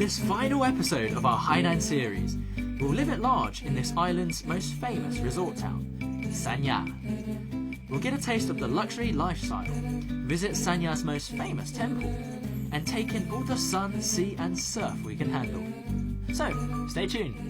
this final episode of our Hainan series, we'll live at large in this island's most famous resort town, Sanya. We'll get a taste of the luxury lifestyle, visit Sanya's most famous temple, and take in all the sun, sea and surf we can handle. So, stay tuned.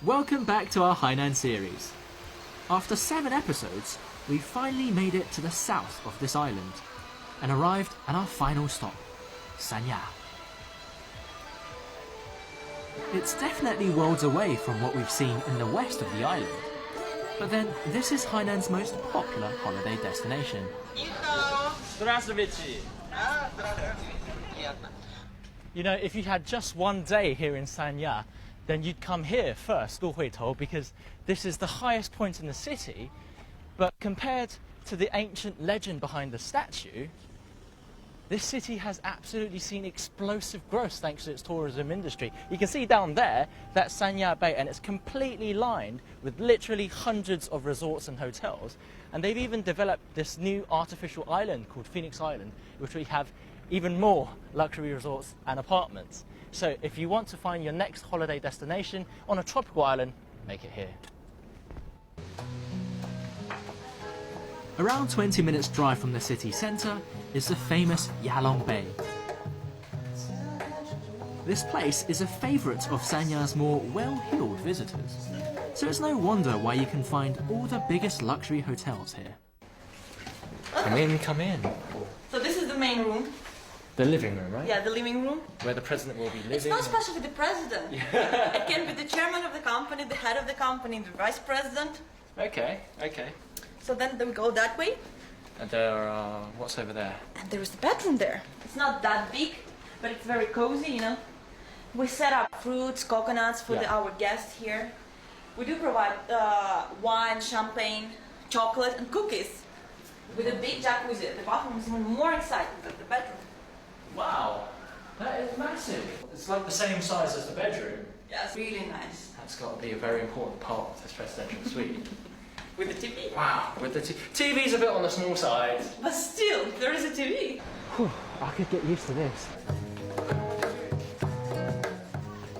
Welcome back to our Hainan series. After 7 episodes, we finally made it to the south of this island and arrived at our final stop, Sanya. It's definitely worlds away from what we've seen in the west of the island, but then this is Hainan's most popular holiday destination. You know, if you had just one day here in Sanya, then you'd come here first, Duhuitou, because this is the highest point in the city, but compared to the ancient legend behind the statue, this city has absolutely seen explosive growth thanks to its tourism industry. You can see down there, that's Sanya Bay, and it's completely lined with literally hundreds of resorts and hotels, and they've even developed this new artificial island called Phoenix Island, which we have even more luxury resorts and apartments. So if you want to find your next holiday destination on a tropical island, make it here. Around 20 minutes drive from the city centre is the famous Yalong Bay. This place is a favourite of Sanya's more well-heeled visitors, so it's no wonder why you can find all the biggest luxury hotels here. Come in, come in. So this is the main room. The living room, right? Yeah, the living room. Where the president will be living. It's not especially the president. Yeah. It can be the chairman of the company, the head of the company, the vice president. Okay, okay. So then we go that way. And there are... what's over there? And there is the bedroom there. It's not that big, but it's very cozy, you know. We set up fruits, coconuts for our guests here. We do provide wine, champagne, chocolate and cookies. With a big jacuzzi. The bathroom is even more exciting than the bedroom. Wow, that is massive. It's like the same size as the bedroom. Yes, really nice. That's got to be a very important part of this presidential suite. With the TV? Wow, with the TV's a bit on the small side. But still, there is a TV. Whew, I could get used to this.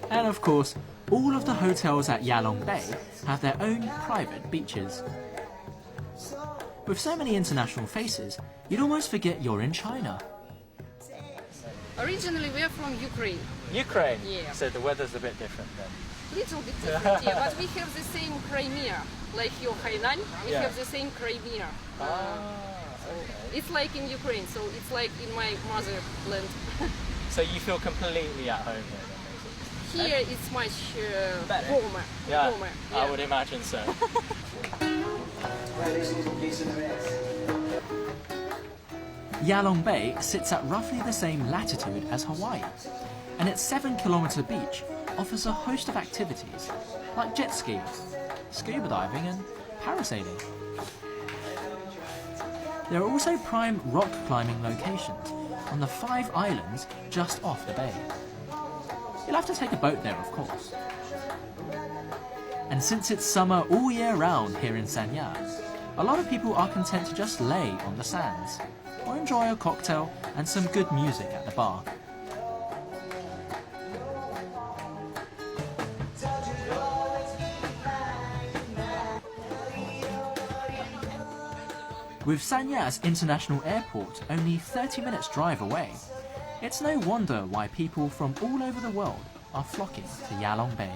And of course, all of the hotels at Yalong Bay have their own private beaches. With so many international faces, you'd almost forget you're in China. Originally, we are from Ukraine. Ukraine? Yeah. So the weather's a bit different then? Little bit different, yeah, but we have the same Crimea. Like your Hainan, we have the same Crimea. Okay. It's like in Ukraine, so it's like in my motherland. So you feel completely at home here then, basically? Here it's much warmer. Yeah, warmer. I would imagine so. Yalong Bay sits at roughly the same latitude as Hawaii, and its 7-kilometre beach offers a host of activities like jet skiing, scuba diving and parasailing. There are also prime rock climbing locations on the 5 islands just off the bay. You'll have to take a boat there, of course. And since it's summer all year round here in Sanya, a lot of people are content to just lay on the sands or enjoy a cocktail and some good music at the bar. With Sanya's international airport only 30 minutes drive away, it's no wonder why people from all over the world are flocking to Yalong Bay.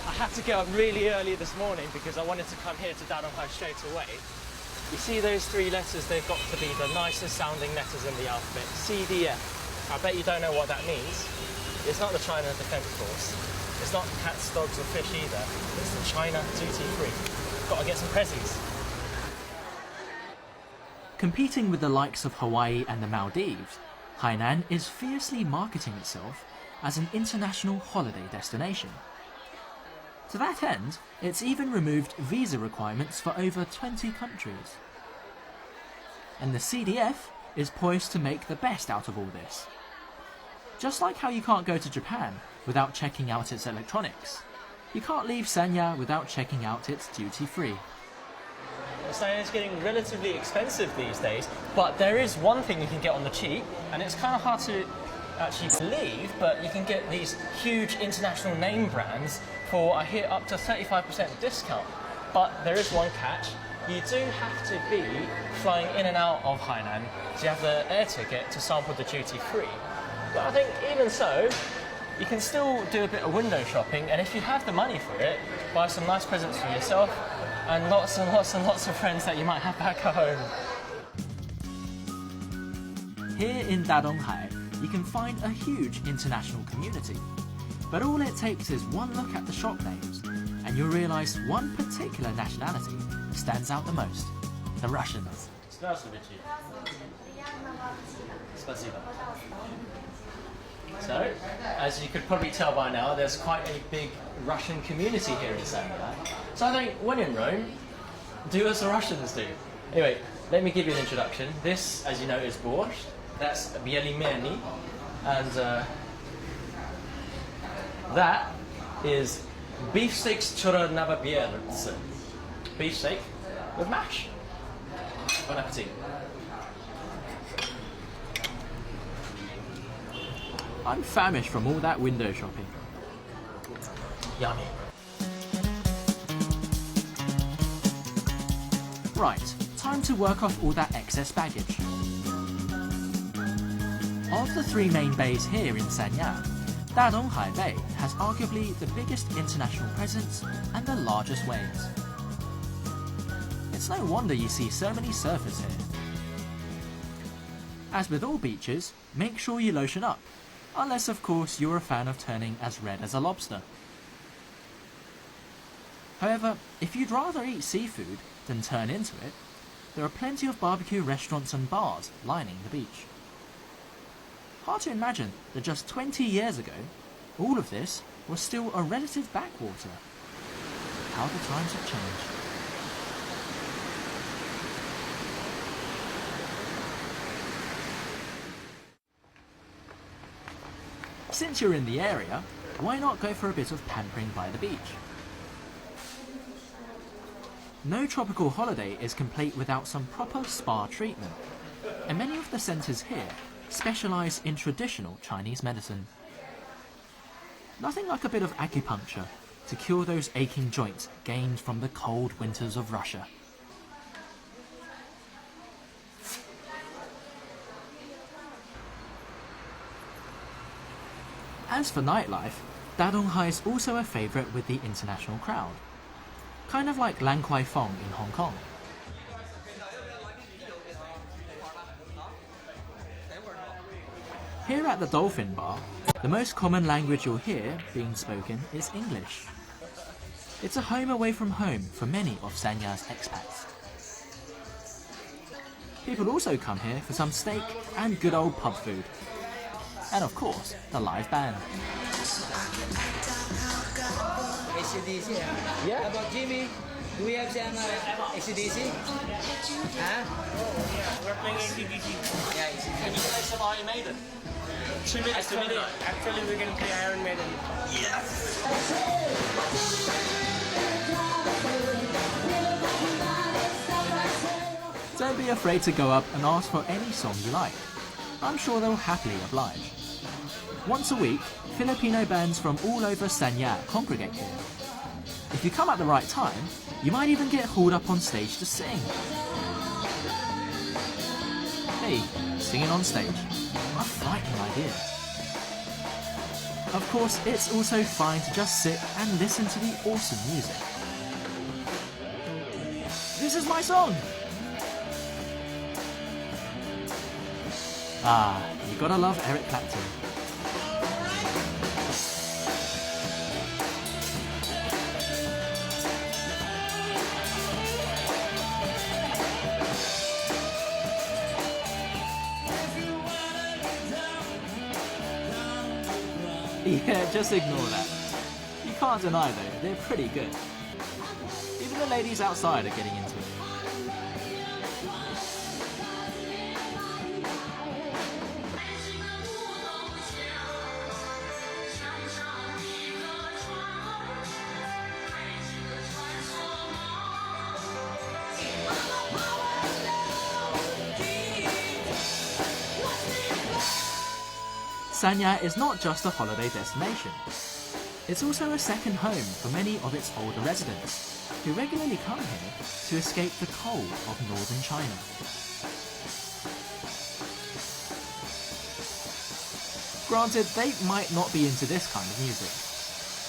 I had to get up really early this morning because I wanted to come here to Dadonghai straight away. You see those three letters, they've got to be the nicest sounding letters in the alphabet. CDF. I bet you don't know what that means. It's not the China Defence Force. It's not cats, dogs or fish either. It's the China Duty Free. Gotta get some prezzies. Competing with the likes of Hawaii and the Maldives, Hainan is fiercely marketing itself as an international holiday destination. To that end, it's even removed visa requirements for over 20 countries. And the CDF is poised to make the best out of all this. Just like how you can't go to Japan without checking out its electronics, you can't leave Sanya without checking out its duty-free. Sanya is getting relatively expensive these days, but there is one thing you can get on the cheap, and it's kind of hard to actually believe, but you can get these huge international name brands for, I hear, up to 35% discount. But there is one catch. You do have to be flying in and out of Hainan, so you have the air ticket to sample the duty-free. But I think even so, you can still do a bit of window shopping, and if you have the money for it, buy some nice presents for yourself and lots and lots and lots of friends that you might have back at home. Here in Dadonghai, you can find a huge international community. But all it takes is one look at the shop names, and you'll realise one particular nationality stands out the most: the Russians. So, as you could probably tell by now, there's quite a big Russian community here in Sanya. So I think, when in Rome, do as the Russians do. Anyway, let me give you an introduction. This, as you know, is borscht. That's bielimeni. And that is beefsteaks chornababierce. Beefsteak with mash. Bon appetit. I'm famished from all that window shopping. Yummy. Right, time to work off all that excess baggage. Of the three main bays here in Sanya, Dadonghai Bay has arguably the biggest international presence and the largest waves. It's no wonder you see so many surfers here. As with all beaches, make sure you lotion up, unless of course you're a fan of turning as red as a lobster. However, if you'd rather eat seafood than turn into it, there are plenty of barbecue restaurants and bars lining the beach. Hard to imagine that just 20 years ago, all of this was still a relative backwater. How the times have changed. Since you're in the area, why not go for a bit of pampering by the beach? No tropical holiday is complete without some proper spa treatment, and many of the centres here specialise in traditional Chinese medicine. Nothing like a bit of acupuncture to cure those aching joints gained from the cold winters of Russia. As for nightlife, Dadonghai is also a favourite with the international crowd. Kind of like Lan Kwai Fong in Hong Kong. Here at the Dolphin Bar, the most common language you'll hear being spoken is English. It's a home away from home for many of Sanya's expats. People also come here for some steak and good old pub food. And of course, the live band. ACDC. Yeah. How about Jimmy? Do we have some ACDC? Huh? We're playing ACDC. Yeah, ACDC. Can you play some Iron Maiden? 2 minutes to midnight. Actually, we're going to play Iron Maiden. Don't be afraid to go up and ask for any song you like. I'm sure they'll happily oblige. Once a week, Filipino bands from all over Sanya congregate here. If you come at the right time, you might even get hauled up on stage to sing. Hey, singing on stage? A frightening idea. Of course, it's also fine to just sit and listen to the awesome music. This is my song! Ah, you gotta love Eric Clapton. Yeah, just ignore that. You can't deny though, they're pretty good. Even the ladies outside are getting into it. Sanya is not just a holiday destination. It's also a second home for many of its older residents, who regularly come here to escape the cold of northern China. Granted, they might not be into this kind of music,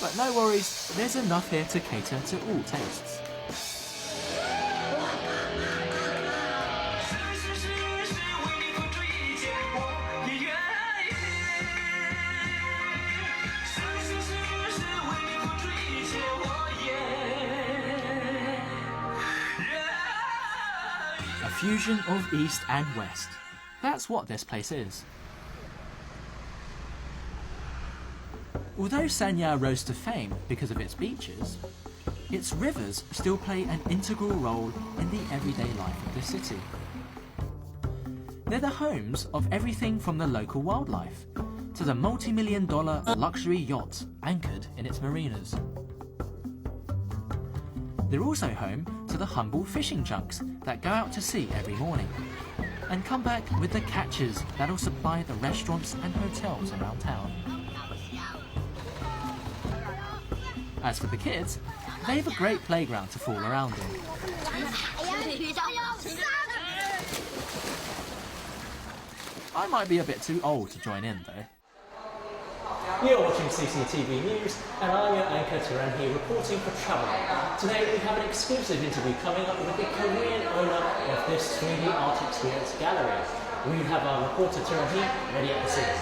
but no worries, there's enough here to cater to all tastes. A fusion of East and West. That's what this place is. Although Sanya rose to fame because of its beaches, its rivers still play an integral role in the everyday life of the city. They're the homes of everything from the local wildlife to the multi-million-dollar luxury yachts anchored in its marinas. They're also home to the humble fishing junks that go out to sea every morning and come back with the catches that'll supply the restaurants and hotels around town. As for the kids, they have a great playground to fool around in. I might be a bit too old to join in though. You're watching CCTV News, and I'm your anchor Turan here reporting for Travelogue. Today we have an exclusive interview coming up with the Korean owner of this 3D art experience gallery. We have our reporter Turan here ready at the scene.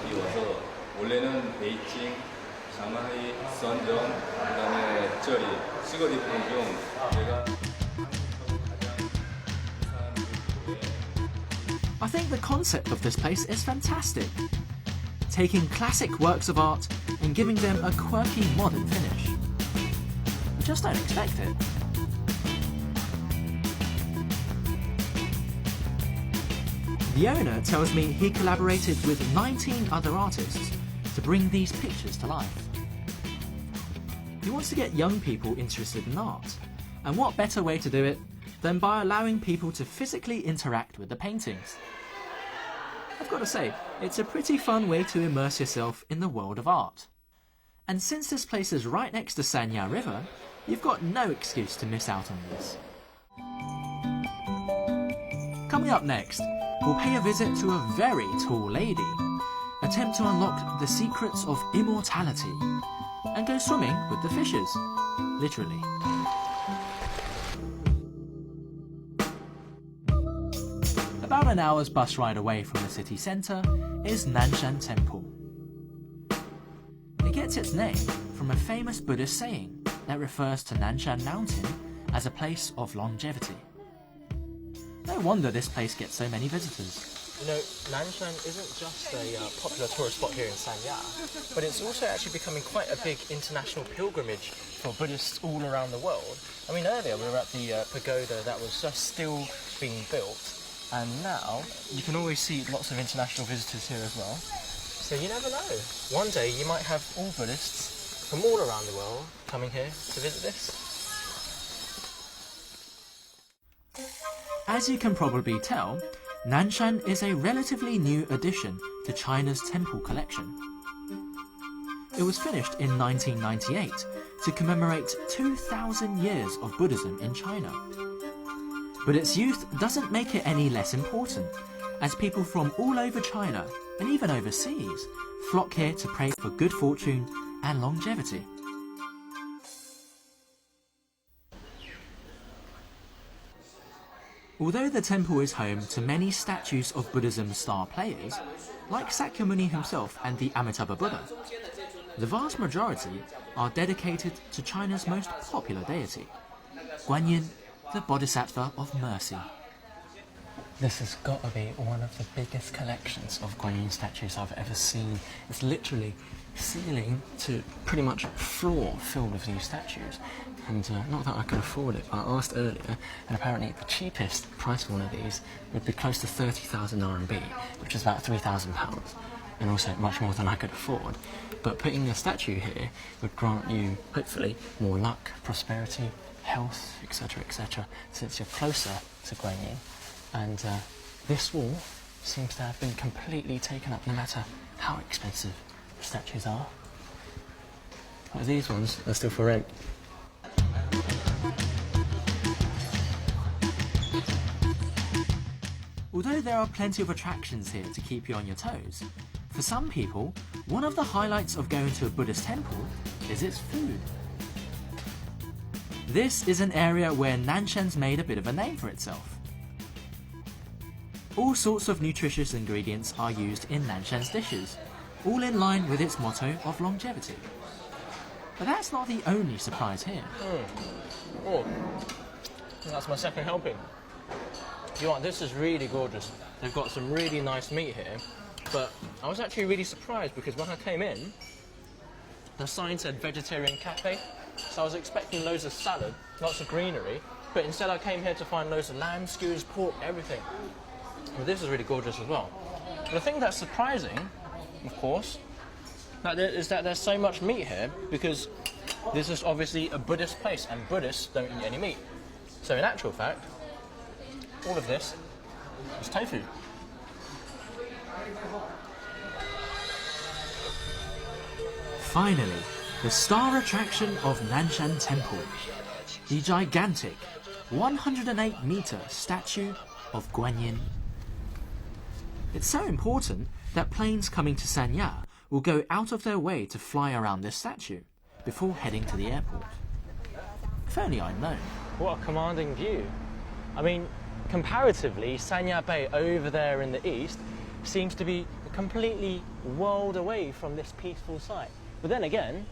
여기 와서 원래는 베이징, 상하이, 선정, 그다음에 저리 시거리 중 제가 I think the concept of this place is fantastic. Taking classic works of art and giving them a quirky modern finish. I just don't expect it. The owner tells me he collaborated with 19 other artists to bring these pictures to life. He wants to get young people interested in art, and what better way to do it than by allowing people to physically interact with the paintings. I've got to say, it's a pretty fun way to immerse yourself in the world of art. And since this place is right next to Sanya River, you've got no excuse to miss out on this. Coming up next, we'll pay a visit to a very tall lady, attempt to unlock the secrets of immortality, and go swimming with the fishes, literally. About an hour's bus ride away from the city centre is Nanshan Temple. It gets its name from a famous Buddhist saying that refers to Nanshan Mountain as a place of longevity. No wonder this place gets so many visitors. You know, Nanshan isn't just a popular tourist spot here in Sanya, but it's also actually becoming quite a big international pilgrimage for Buddhists all around the world. I mean, earlier we were at the pagoda that was just still being built. And now, you can always see lots of international visitors here as well. So you never know. One day you might have all Buddhists from all around the world coming here to visit this. As you can probably tell, Nanshan is a relatively new addition to China's temple collection. It was finished in 1998 to commemorate 2,000 years of Buddhism in China. But its youth doesn't make it any less important, as people from all over China, and even overseas, flock here to pray for good fortune and longevity. Although the temple is home to many statues of Buddhism's star players, like Sakyamuni himself and the Amitabha Buddha, the vast majority are dedicated to China's most popular deity, Guanyin, the Bodhisattva of mercy. This has got to be one of the biggest collections of Guanyin statues I've ever seen. It's literally ceiling to pretty much floor filled with these statues. And not that I can afford it, but I asked earlier, and apparently the cheapest price for one of these would be close to 30,000 RMB, which is about £3,000, and also much more than I could afford. But putting a statue here would grant you, hopefully, more luck, prosperity, health, etc., since you're closer to Guanyin. And this wall seems to have been completely taken up, no matter how expensive the statues are. But these ones are still for rent. Although there are plenty of attractions here to keep you on your toes, for some people, one of the highlights of going to a Buddhist temple is its food. This is an area where Nanshan's made a bit of a name for itself. All sorts of nutritious ingredients are used in Nanshan's dishes, all in line with its motto of longevity. But that's not the only surprise here. Oh, that's my second helping. You know what, this is really gorgeous. They've got some really nice meat here, but I was actually really surprised because when I came in, the sign said vegetarian cafe, so I was expecting loads of salad, lots of greenery, but instead I came here to find loads of lamb, skewers, pork, everything. But this is really gorgeous as well. The thing that's surprising, of course, is that there's so much meat here because this is obviously a Buddhist place and Buddhists don't eat any meat. So in actual fact, all of this is tofu. Finally, the star attraction of Nanshan Temple, the gigantic 108-meter statue of Guanyin. It's so important that planes coming to Sanya will go out of their way to fly around this statue before heading to the airport. If only I'd known. What a commanding view. I mean, comparatively, Sanya Bay over there in the east seems to be completely world away from this peaceful site. But then again,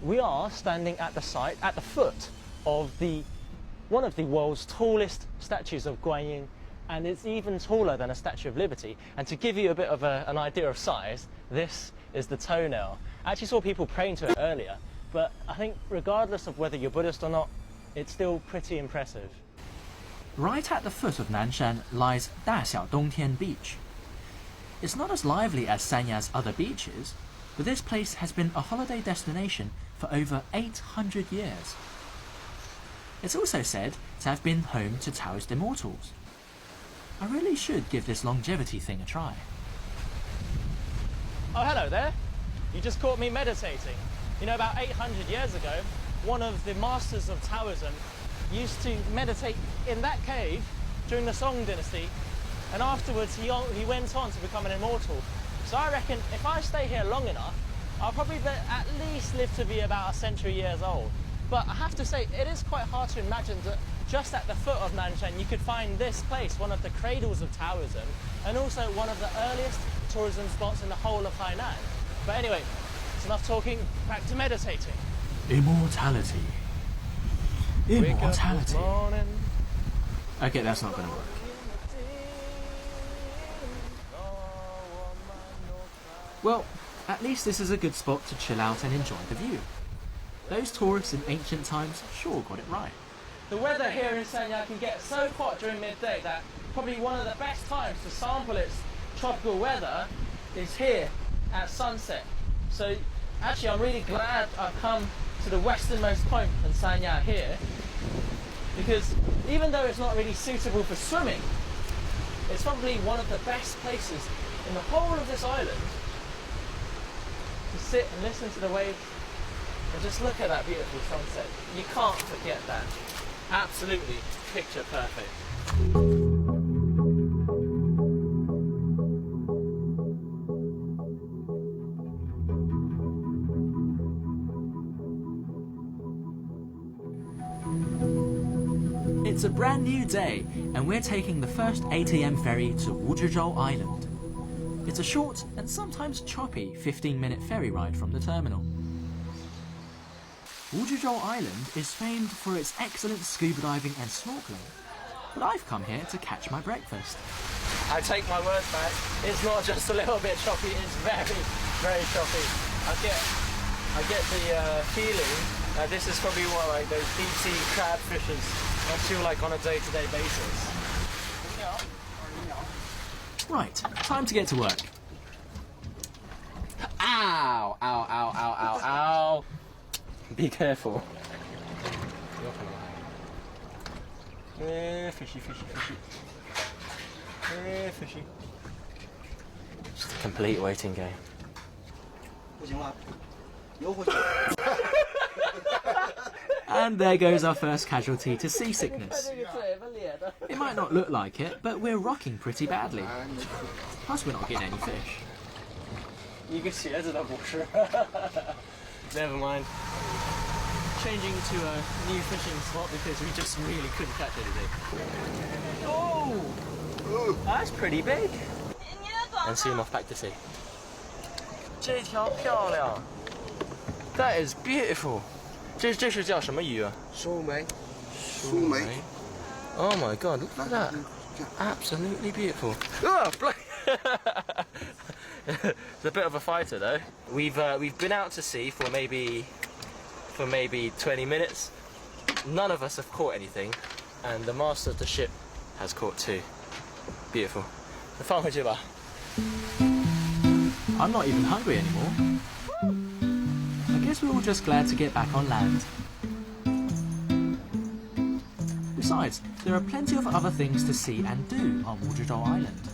we are standing at the site, at the foot of one of the world's tallest statues of Guanyin, and it's even taller than a Statue of Liberty. And to give you a bit of an idea of size, this is the toenail. I actually saw people praying to it earlier, but I think regardless of whether you're Buddhist or not, it's still pretty impressive. Right at the foot of Nanshan lies Daxiao Dongtian Beach. It's not as lively as Sanya's other beaches, but this place has been a holiday destination for over 800 years. It's also said to have been home to Taoist immortals. I really should give this longevity thing a try. Oh, hello there. You just caught me meditating. You know, about 800 years ago, one of the masters of Taoism used to meditate in that cave during the Song dynasty, and afterwards he went on to become an immortal. So I reckon if I stay here long enough, I'll probably at least live to be about 1 century years old. But I have to say, it is quite hard to imagine that just at the foot of Nanshan you could find this place, one of the cradles of Taoism, and also one of the earliest tourism spots in the whole of Hainan. But anyway, it's enough talking, back to meditating. Immortality. Immortality. Wake up this morning. Okay, that's not going to work. Well, at least this is a good spot to chill out and enjoy the view. Those tourists in ancient times sure got it right. The weather here in Sanya can get so hot during midday that probably one of the best times to sample its tropical weather is here at sunset. So actually I'm really glad I've come to the westernmost point in Sanya here, because even though it's not really suitable for swimming, it's probably one of the best places in the whole of this island to sit and listen to the waves and just look at that beautiful sunset. You can't forget that. Absolutely picture perfect. It's a brand new day, and we're taking the first 8 AM ferry to Wuzhizhou Island. It's a short and sometimes choppy 15-minute ferry ride from the terminal. Wuzhizhou Island is famed for its excellent scuba diving and snorkeling, but I've come here to catch my breakfast. I take my word back, it's not just a little bit choppy, it's very, very choppy. I get the feeling that this is probably what like those deep sea crab fishes must feel like on a day-to-day basis. Right, time to get to work. Ow! Ow, ow, ow, ow, ow! Be careful. Fishy, fishy, fishy. Fishy. Just a complete waiting game. And there goes our first casualty to seasickness. It might not look like it, but we're rocking pretty badly. Plus we're not getting any fish. Never mind. Changing to a new fishing spot because we just really couldn't catch anything. Oh! That's pretty big. And soon off back to sea. 这条漂亮. That is beautiful. 这是叫什么鱼啊? 苏梅. Oh my god, look at that. Absolutely beautiful. Oh, it's a bit of a fighter though. We've been out to sea for maybe 20 minutes. None of us have caught anything, and the master of the ship has caught 2. Beautiful. I'm not even hungry anymore. I guess we're all just glad to get back on land. Besides, there are plenty of other things to see and do on Wuzhizhou Island.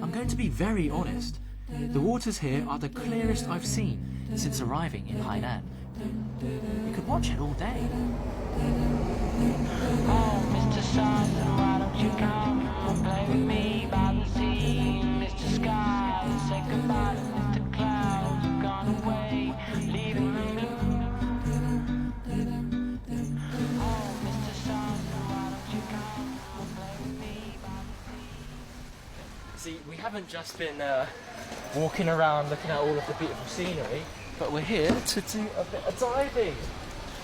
I'm going to be very honest. The waters here are the clearest I've seen since arriving in Hainan. You could watch it all day. Oh, Mr. Sun, why don't you come play with me by the sea? Mr. Sky, say goodbye to Mr. Clouds, gone away, leaving the moon. Oh, Mr. Sun, why don't you come play with me by the sea? See, we haven't just been walking around looking at all of the beautiful scenery, but we're here to do a bit of diving.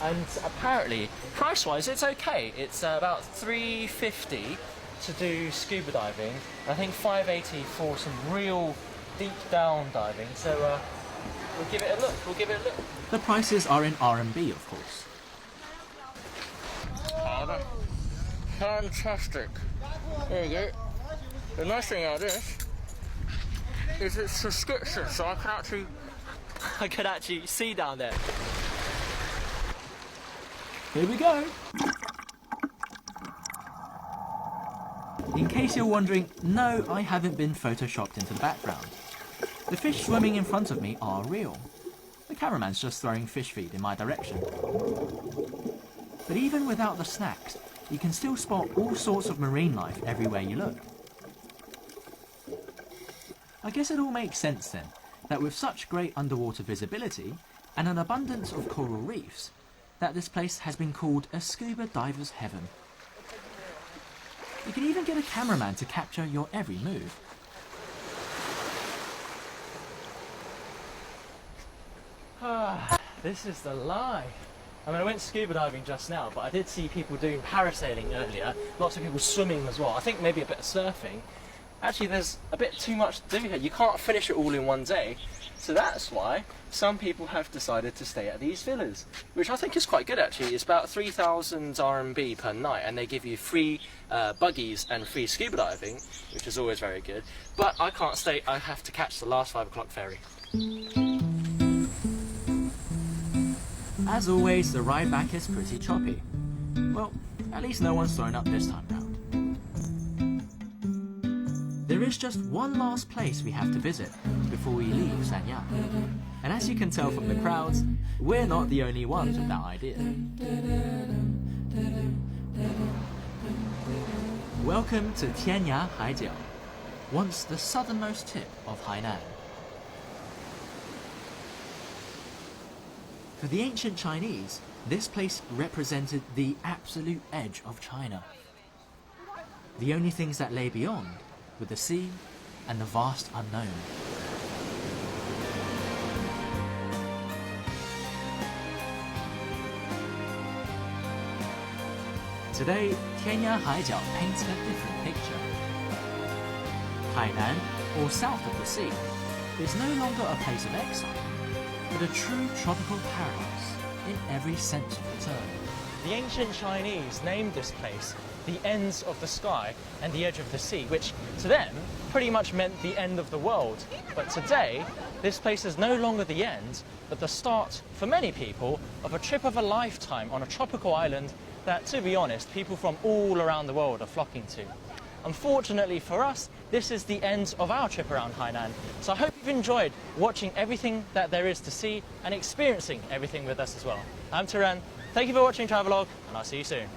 And apparently, price-wise, it's okay. It's about $3.50 to do scuba diving. I think $5.80 for some real deep down diving. So we'll give it a look. The prices are in RMB, of course. Fantastic. There you go. The nice thing about this is it's subscription, so I can actually see down there. Here we go! In case you're wondering, no, I haven't been photoshopped into the background. The fish swimming in front of me are real. The cameraman's just throwing fish feed in my direction. But even without the snacks, you can still spot all sorts of marine life everywhere you look. I guess it all makes sense then, that with such great underwater visibility and an abundance of coral reefs, that this place has been called a scuba diver's heaven. You can even get a cameraman to capture your every move. This is the life. I mean, I went scuba diving just now, but I did see people doing parasailing earlier. Lots of people swimming as well. I think maybe a bit of surfing. Actually, there's a bit too much to do here. You can't finish it all in one day. So that's why some people have decided to stay at these villas, which I think is quite good actually. It's about 3,000 RMB per night, and they give you free buggies and free scuba diving, which is always very good. But I can't stay, I have to catch the last 5 o'clock ferry. As always, the ride back is pretty choppy. Well, at least no one's thrown up this time round. There is just one last place we have to visit before we leave Sanya. And as you can tell from the crowds, we're not the only ones with that idea. Welcome to Tianya Haijiao, once the southernmost tip of Hainan. For the ancient Chinese, This place represented the absolute edge of China. The only things that lay beyond were the sea and the vast unknown. Today, Tianya Haijiao paints a different picture. Hainan, or south of the sea, is no longer a place of exile, but a true tropical paradise in every sense of the term. The ancient Chinese named this place the ends of the sky and the edge of the sea, which to them pretty much meant the end of the world. But today, this place is no longer the end, but the start, for many people, of a trip of a lifetime on a tropical island that, to be honest, people from all around the world are flocking to. Unfortunately for us, this is the end of our trip around Hainan. So I hope you've enjoyed watching everything that there is to see and experiencing everything with us as well. I'm Turan. Thank you for watching Travelogue, and I'll see you soon.